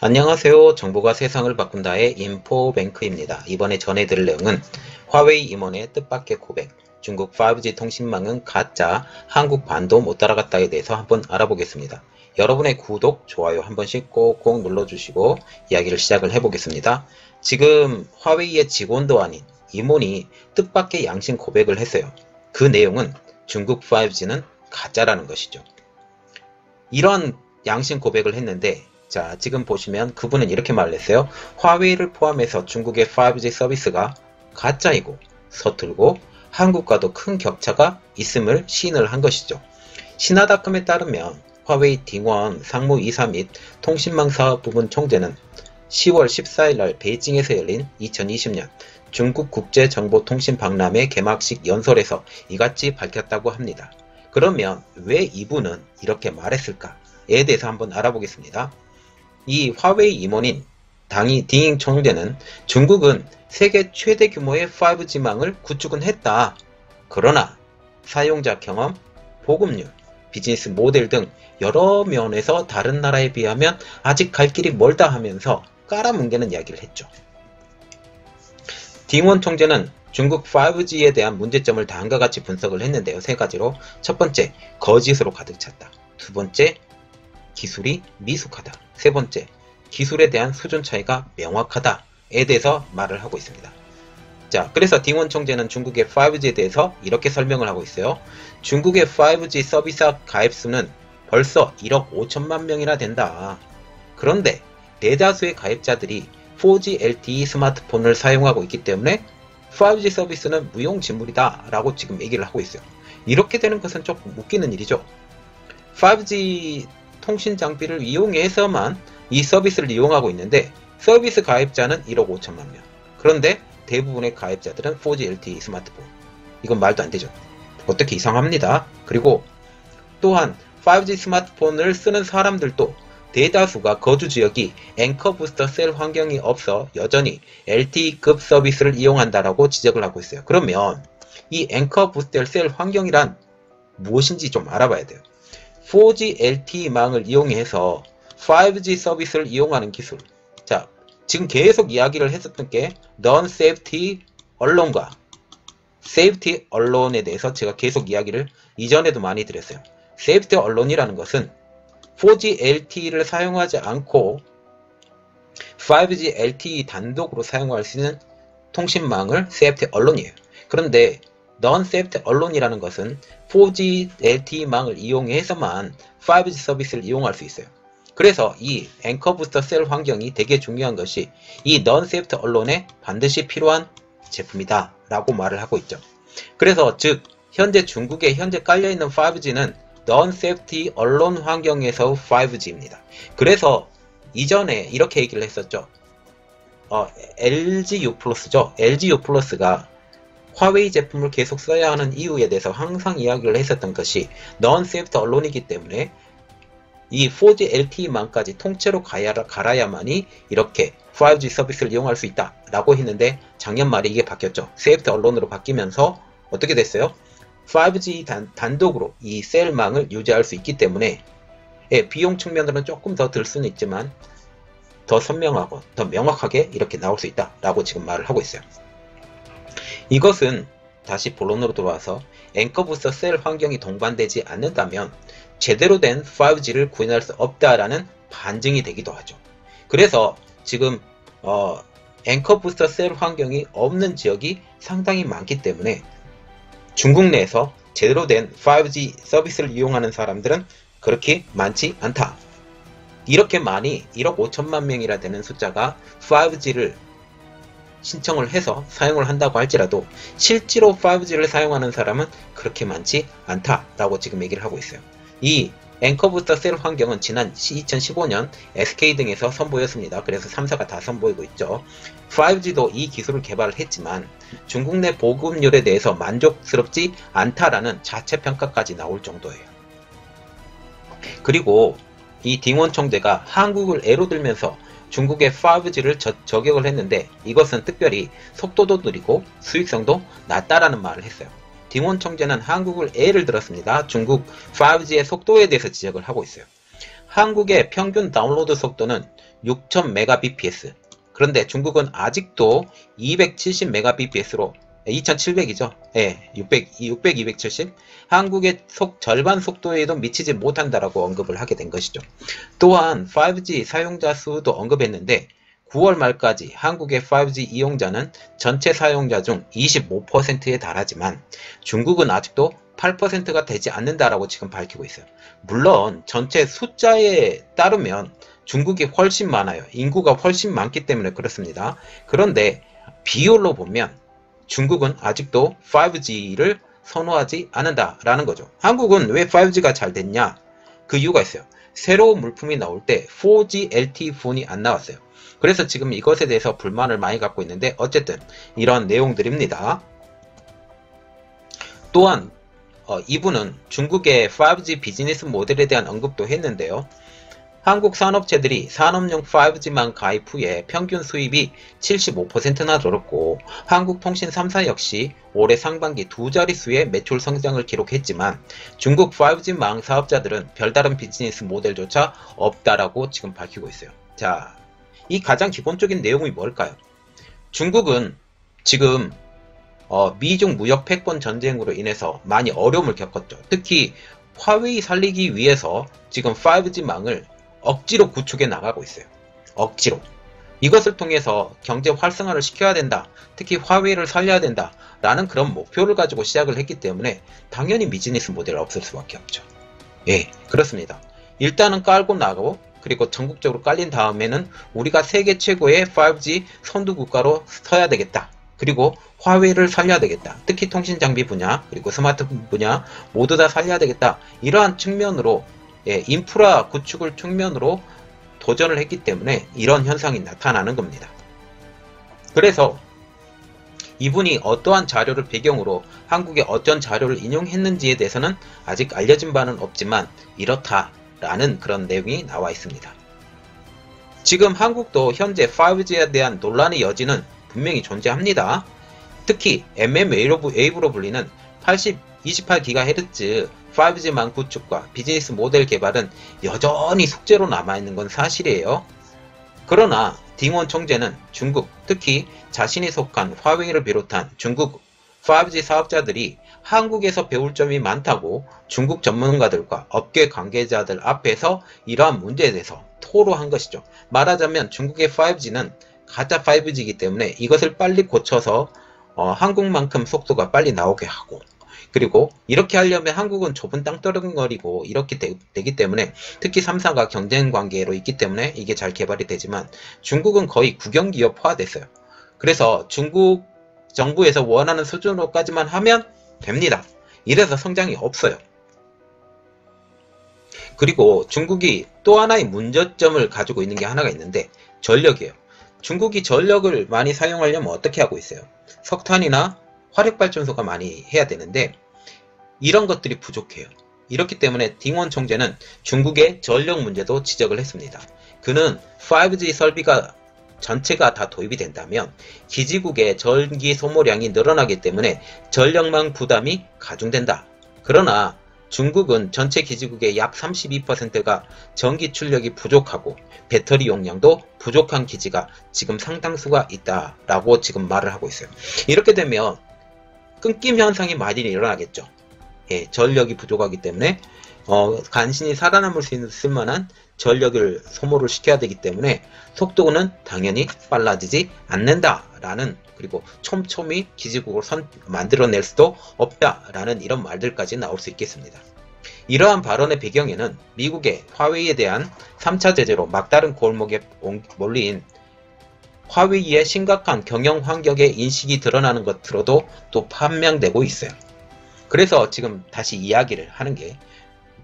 안녕하세요. 정보가 세상을 바꾼다의 인포뱅크입니다. 이번에 전해드릴 내용은 화웨이 임원의 뜻밖의 고백, 중국 5G 통신망은 가짜, 한국 반도 못 따라갔다에 대해서 한번 알아보겠습니다. 여러분의 구독, 좋아요 한 번씩 꼭꼭 눌러주시고 이야기를 시작을 해보겠습니다. 지금 화웨이의 직원도 아닌 임원이 뜻밖의 양심 고백을 했어요. 그 내용은 중국 5G는 가짜라는 것이죠. 이런 양심 고백을 했는데, 자, 지금 보시면 그분은 이렇게 말을 했어요. 화웨이를 포함해서 중국의 5G 서비스가 가짜이고 서툴고 한국과도 큰 격차가 있음을 시인을 한 것이죠. 신화닷컴에 따르면 화웨이 딩원 상무이사 및 통신망사업부문 총재는 10월 14일 날 베이징에서 열린 2020년 중국 국제정보통신박람회 개막식 연설에서 이같이 밝혔다고 합니다. 그러면 왜 이분은 이렇게 말했을까에 대해서 한번 알아보겠습니다. 이 화웨이 임원인 딩잉 총재는 중국은 세계 최대 규모의 5G망을 구축은 했다. 그러나 사용자 경험, 보급률, 비즈니스 모델 등 여러 면에서 다른 나라에 비하면 아직 갈 길이 멀다 하면서 깔아뭉개는 이야기를 했죠. 딩원 총재는 중국 5G에 대한 문제점을 다음과 같이 분석을 했는데요. 세 가지로. 첫 번째, 거짓으로 가득 찼다. 두 번째, 기술이 미숙하다. 세 번째, 기술에 대한 수준 차이가 명확하다에 대해서 말을 하고 있습니다. 자, 그래서 딩원 총재는 중국의 5G에 대해서 이렇게 설명을 하고 있어요. 중국의 5G 서비스 가입 수는 벌써 1억 5천만 명이나 된다. 그런데 대다수의 가입자들이 4G LTE 스마트폰을 사용하고 있기 때문에 5G 서비스는 무용지물이다 라고 지금 얘기를 하고 있어요. 이렇게 되는 것은 조금 웃기는 일이죠. 5G 통신 장비를 이용해서만 이 서비스를 이용하고 있는데 서비스 가입자는 1억 5천만 명. 그런데 대부분의 가입자들은 4G LTE 스마트폰. 이건 말도 안 되죠. 어떻게 이상합니다. 그리고 또한 5G 스마트폰을 쓰는 사람들도 대다수가 거주 지역이 앵커 부스터 셀 환경이 없어 여전히 LTE급 서비스를 이용한다라고 지적을 하고 있어요. 그러면 이 앵커 부스터 셀 환경이란 무엇인지 좀 알아봐야 돼요. 4G LTE망을 이용해서 5G 서비스를 이용하는 기술. 자, 지금 계속 이야기를 했었던 게 Non-Safety 언론과 Safety 언론에 대해서 제가 계속 이야기를 이전에도 많이 드렸어요. Safety 언론이라는 것은 4G LTE를 사용하지 않고 5G LTE 단독으로 사용할 수 있는 통신망을 Safety 언론이에요. 그런데 Non-Safety 언론이라는 것은 4G LTE망을 이용해서만 5G 서비스를 이용할 수 있어요. 그래서 이 앵커 부스터 셀 환경이 되게 중요한 것이 이 Non-Safety 언론에 반드시 필요한 제품이다 라고 말을 하고 있죠. 그래서 즉 현재 중국에 깔려있는 5G는 Non-Safety 언론 환경에서 5G입니다. 그래서 이전에 이렇게 얘기를 했었죠. LG U+죠. LG U+가 화웨이 제품을 계속 써야 하는 이유에 대해서 항상 이야기를 했었던 것이 Non-Safety 언론이기 때문에 이 4G LTE망까지 통째로 갈아야만이 이렇게 5G 서비스를 이용할 수 있다 라고 했는데 작년 말에 이게 바뀌었죠. Safety 언론으로 바뀌면서 어떻게 됐어요? 5G 단독으로 이 셀망을 유지할 수 있기 때문에 비용 측면으로는 조금 더 들 수는 있지만 더 선명하고 더 명확하게 이렇게 나올 수 있다 라고 지금 말을 하고 있어요. 이것은 다시 본론으로 돌아와서 앵커 부스터 셀 환경이 동반되지 않는다면 제대로 된 5G를 구현할 수 없다라는 반증이 되기도 하죠. 그래서 지금 앵커 부스터 셀 환경이 없는 지역이 상당히 많기 때문에 중국 내에서 제대로 된 5G 서비스를 이용하는 사람들은 그렇게 많지 않다. 이렇게 많이 1억 5천만 명이라 되는 숫자가 5G를 신청을 해서 사용을 한다고 할지라도 실제로 5G를 사용하는 사람은 그렇게 많지 않다라고 지금 얘기를 하고 있어요. 이 앵커 부스터 셀 환경은 지난 2015년 SK 등에서 선보였습니다. 그래서 3사가 다 선보이고 있죠. 5G도 이 기술을 개발을 했지만 중국 내 보급률에 대해서 만족스럽지 않다라는 자체 평가까지 나올 정도예요. 그리고 이 딩원 총재가 한국을 예로 들면서 중국의 5G를 저격을 했는데 이것은 특별히 속도도 느리고 수익성도 낮다라는 말을 했어요. 딩원 총재는 한국을 예를 들었습니다. 중국 5G의 속도에 대해서 지적을 하고 있어요. 한국의 평균 다운로드 속도는 6000mbps. 그런데 중국은 아직도 270mbps로 2700이죠. 예, 600, 270. 한국의 절반 속도에도 미치지 못한다라고 언급을 하게 된 것이죠. 또한 5G 사용자 수도 언급했는데 9월 말까지 한국의 5G 이용자는 전체 사용자 중 25%에 달하지만 중국은 아직도 8%가 되지 않는다라고 지금 밝히고 있어요. 물론 전체 숫자에 따르면 중국이 훨씬 많아요. 인구가 훨씬 많기 때문에 그렇습니다. 그런데 비율로 보면 중국은 아직도 5G를 선호하지 않는다라는 거죠. 한국은 왜 5G가 잘 됐냐? 그 이유가 있어요. 새로운 물품이 나올 때 4G LTE 폰이 안 나왔어요. 그래서 지금 이것에 대해서 불만을 많이 갖고 있는데 어쨌든 이런 내용들입니다. 또한 이분은 중국의 5G 비즈니스 모델에 대한 언급도 했는데요. 한국 산업체들이 산업용 5G만 가입 후에 평균 수입이 75%나 늘었고 한국통신 3사 역시 올해 상반기 두 자릿수의 매출 성장을 기록했지만 중국 5G망 사업자들은 별다른 비즈니스 모델조차 없다라고 지금 밝히고 있어요. 자, 이 가장 기본적인 내용이 뭘까요? 중국은 지금 미중 무역 패권 전쟁으로 인해서 많이 어려움을 겪었죠. 특히 화웨이 살리기 위해서 지금 5G망을 억지로 구축해 나가고 있어요. 억지로. 이것을 통해서 경제 활성화를 시켜야 된다. 특히 화웨이를 살려야 된다. 라는 그런 목표를 가지고 시작을 했기 때문에 당연히 비즈니스 모델이 없을 수밖에 없죠. 예, 그렇습니다. 일단은 깔고 나가고 그리고 전국적으로 깔린 다음에는 우리가 세계 최고의 5G 선두 국가로 서야 되겠다. 그리고 화웨이를 살려야 되겠다. 특히 통신 장비 분야 그리고 스마트폰 분야 모두 다 살려야 되겠다. 이러한 측면으로 인프라 구축을 측면으로 도전을 했기 때문에 이런 현상이 나타나는 겁니다. 그래서 이분이 어떠한 자료를 배경으로 한국의 어떤 자료를 인용했는지에 대해서는 아직 알려진 바는 없지만 이렇다라는 그런 내용이 나와 있습니다. 지금 한국도 현재 5G에 대한 논란의 여지는 분명히 존재합니다. 특히 mmWave로 불리는 28GHz 5G망 구축과 비즈니스 모델 개발은 여전히 숙제로 남아있는 건 사실이에요. 그러나 딩원 총재는 중국, 특히 자신이 속한 화웨이를 비롯한 중국 5G 사업자들이 한국에서 배울 점이 많다고 중국 전문가들과 업계 관계자들 앞에서 이러한 문제에 대해서 토로한 것이죠. 말하자면 중국의 5G는 가짜 5G이기 때문에 이것을 빨리 고쳐서 한국만큼 속도가 빨리 나오게 하고 그리고 이렇게 하려면 한국은 좁은 땅덩어리고 이렇게 되기 때문에 특히 3사가 경쟁 관계로 있기 때문에 이게 잘 개발이 되지만 중국은 거의 국영기업화 됐어요. 그래서 중국 정부에서 원하는 수준으로까지만 하면 됩니다. 이래서 성장이 없어요. 그리고 중국이 또 하나의 문제점을 가지고 있는 게 하나가 있는데 전력이에요. 중국이 전력을 많이 사용하려면 어떻게 하고 있어요? 석탄이나 화력발전소가 많이 해야 되는데 이런 것들이 부족해요. 이렇기 때문에 딩원 총재는 중국의 전력 문제도 지적을 했습니다. 그는 5G 설비가 전체가 다 도입이 된다면 기지국의 전기 소모량이 늘어나기 때문에 전력망 부담이 가중된다. 그러나 중국은 전체 기지국의 약 32%가 전기 출력이 부족하고 배터리 용량도 부족한 기지가 지금 상당수가 있다라고 지금 말을 하고 있어요. 이렇게 되면 끊김 현상이 많이 일어나겠죠. 예, 전력이 부족하기 때문에 간신히 살아남을 수 있을 만한 전력을 소모를 시켜야 되기 때문에 속도는 당연히 빨라지지 않는다라는 그리고 촘촘히 기지국을 만들어낼 수도 없다라는 이런 말들까지 나올 수 있겠습니다. 이러한 발언의 배경에는 미국의 화웨이에 대한 3차 제재로 막다른 골목에 몰린 화웨이의 심각한 경영 환경의 인식이 드러나는 것으로도 또 판명되고 있어요. 그래서 지금 다시 이야기를 하는 게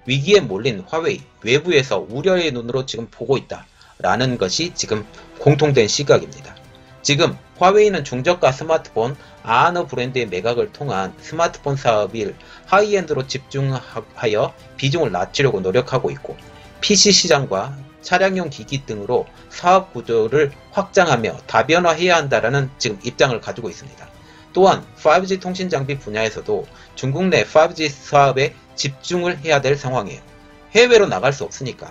위기에 몰린 화웨이, 외부에서 우려의 눈으로 지금 보고 있다라는 것이 지금 공통된 시각입니다. 지금 화웨이는 중저가 스마트폰 아너 브랜드의 매각을 통한 스마트폰 사업을 하이엔드로 집중하여 비중을 낮추려고 노력하고 있고 PC 시장과 차량용 기기 등으로 사업 구조를 확장하며 다변화해야 한다라는 지금 입장을 가지고 있습니다. 또한 5G 통신 장비 분야에서도 중국 내 5G 사업에 집중을 해야 될 상황이에요. 해외로 나갈 수 없으니까.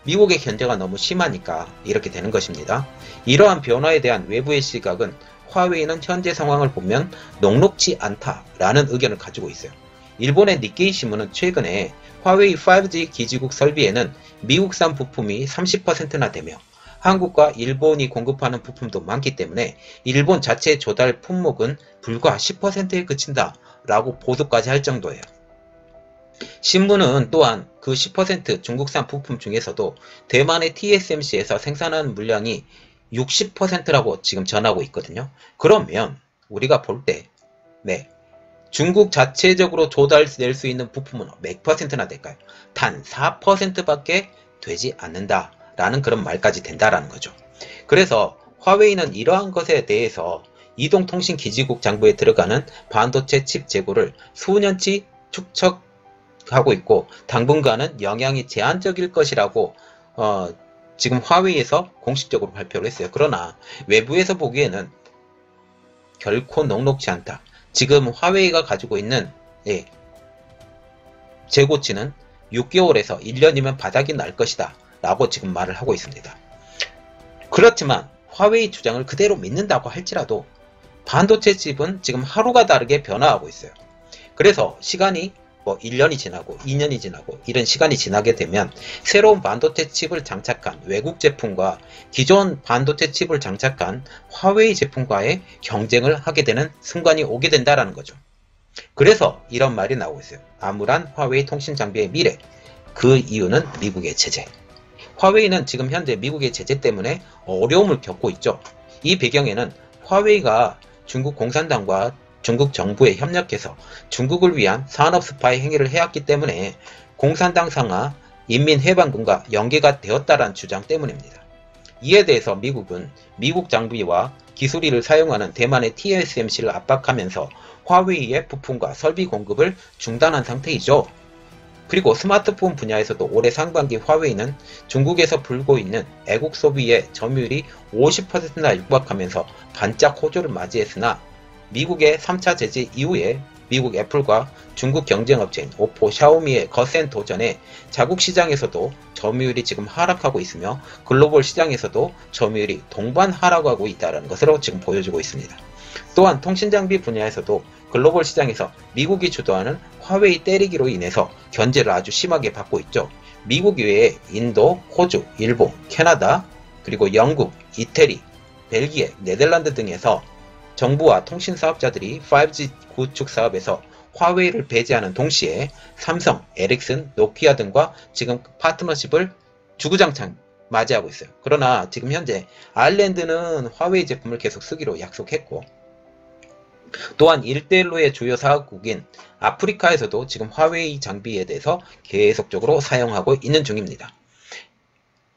미국의 견제가 너무 심하니까 이렇게 되는 것입니다. 이러한 변화에 대한 외부의 시각은 화웨이는 현재 상황을 보면 녹록지 않다라는 의견을 가지고 있어요. 일본의 니케이 신문은 최근에 화웨이 5G 기지국 설비에는 미국산 부품이 30%나 되며 한국과 일본이 공급하는 부품도 많기 때문에 일본 자체 조달 품목은 불과 10%에 그친다 라고 보도까지 할 정도예요. 신문은 또한 그 10% 중국산 부품 중에서도 대만의 TSMC에서 생산하는 물량이 60%라고 지금 전하고 있거든요. 그러면 우리가 볼 때 중국 자체적으로 조달될 수 있는 부품은 몇 %나 될까요? 단 4%밖에 되지 않는다 라는 그런 말까지 된다라는 거죠. 그래서 화웨이는 이러한 것에 대해서 이동통신기지국 장부에 들어가는 반도체 칩 재고를 수년치 축적하고 있고 당분간은 영향이 제한적일 것이라고 지금 화웨이에서 공식적으로 발표를 했어요. 그러나 외부에서 보기에는 결코 녹록지 않다. 지금 화웨이가 가지고 있는 재고치는 6개월에서 1년이면 바닥이 날 것이다 라고 지금 말을 하고 있습니다. 그렇지만 화웨이 주장을 그대로 믿는다고 할지라도 반도체 칩은 지금 하루가 다르게 변화하고 있어요. 그래서 시간이 1년이 지나고 2년이 지나고 이런 시간이 지나게 되면 새로운 반도체 칩을 장착한 외국 제품과 기존 반도체 칩을 장착한 화웨이 제품과의 경쟁을 하게 되는 순간이 오게 된다는 거죠. 그래서 이런 말이 나오고 있어요. 암울한 화웨이 통신 장비의 미래. 그 이유는 미국의 제재. 화웨이는 지금 현재 미국의 제재 때문에 어려움을 겪고 있죠. 이 배경에는 화웨이가 중국 공산당과 중국 정부에 협력해서 중국을 위한 산업 스파이 행위를 해왔기 때문에 공산당 상하 인민해방군과 연계가 되었다는 주장 때문입니다. 이에 대해서 미국은 미국 장비와 기술을 사용하는 대만의 TSMC를 압박하면서 화웨이의 부품과 설비 공급을 중단한 상태이죠. 그리고 스마트폰 분야에서도 올해 상반기 화웨이는 중국에서 불고 있는 애국 소비의 점유율이 50%나 육박하면서 반짝 호조를 맞이했으나 미국의 3차 제재 이후에 미국 애플과 중국 경쟁업체인 오포, 샤오미의 거센 도전에 자국 시장에서도 점유율이 지금 하락하고 있으며 글로벌 시장에서도 점유율이 동반 하락하고 있다는 것으로 지금 보여지고 있습니다. 또한 통신장비 분야에서도 글로벌 시장에서 미국이 주도하는 화웨이 때리기로 인해서 견제를 아주 심하게 받고 있죠. 미국 외에 인도, 호주, 일본, 캐나다, 그리고 영국, 이태리, 벨기에, 네덜란드 등에서 정부와 통신사업자들이 5G 구축 사업에서 화웨이를 배제하는 동시에 삼성, 에릭슨, 노키아 등과 지금 파트너십을 주구장창 맞이하고 있어요. 그러나 지금 현재 아일랜드는 화웨이 제품을 계속 쓰기로 약속했고 또한 1대1로의 주요 사업국인 아프리카에서도 지금 화웨이 장비에 대해서 계속적으로 사용하고 있는 중입니다.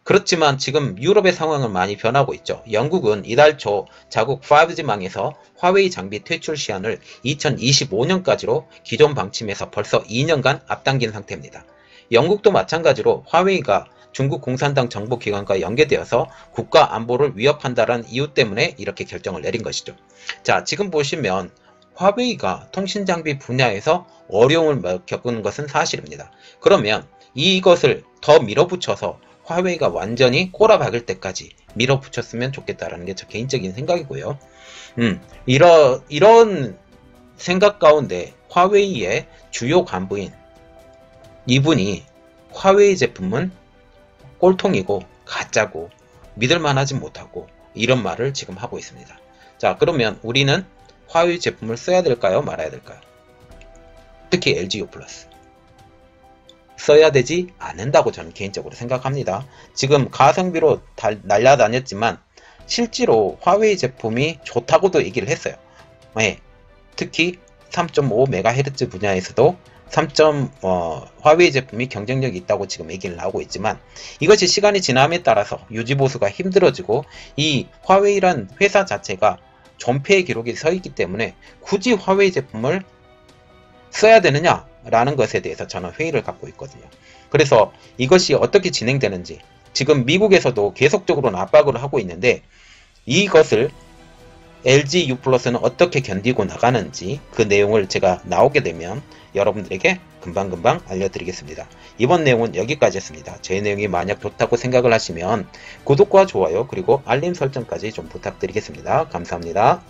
그렇지만 지금 유럽의 상황은 많이 변하고 있죠. 영국은 이달 초 자국 5G망에서 화웨이 장비 퇴출 시한을 2025년까지로 기존 방침에서 벌써 2년간 앞당긴 상태입니다. 영국도 마찬가지로 화웨이가 중국 공산당 정보기관과 연계되어서 국가 안보를 위협한다는 이유 때문에 이렇게 결정을 내린 것이죠. 자, 지금 보시면 화웨이가 통신장비 분야에서 어려움을 겪는 것은 사실입니다. 그러면 이것을 더 밀어붙여서 화웨이가 완전히 꼬라박을 때까지 밀어붙였으면 좋겠다라는 게 저 개인적인 생각이고요. 이런 생각 가운데 화웨이의 주요 간부인 이분이 화웨이 제품은 꼴통이고 가짜고 믿을만하지 못하고 이런 말을 지금 하고 있습니다. 자, 그러면 우리는 화웨이 제품을 써야 될까요? 말아야 될까요? 특히 LG U+. 써야 되지 않는다고 저는 개인적으로 생각합니다. 지금 가성비로 날라다녔지만 실제로 화웨이 제품이 좋다고도 얘기를 했어요. 특히 3.5MHz 분야에서도 화웨이 제품이 경쟁력이 있다고 지금 얘기를 하고 있지만 이것이 시간이 지남에 따라서 유지보수가 힘들어지고 이 화웨이란 회사 자체가 존폐의 기록이 서 있기 때문에 굳이 화웨이 제품을 써야 되느냐 라는 것에 대해서 저는 회의를 갖고 있거든요. 그래서 이것이 어떻게 진행되는지 지금 미국에서도 계속적으로 압박을 하고 있는데 이것을 LG U+는 어떻게 견디고 나가는지 그 내용을 제가 나오게 되면 여러분들에게 금방금방 알려드리겠습니다. 이번 내용은 여기까지였습니다. 제 내용이 만약 좋다고 생각을 하시면 구독과 좋아요 그리고 알림 설정까지 좀 부탁드리겠습니다. 감사합니다.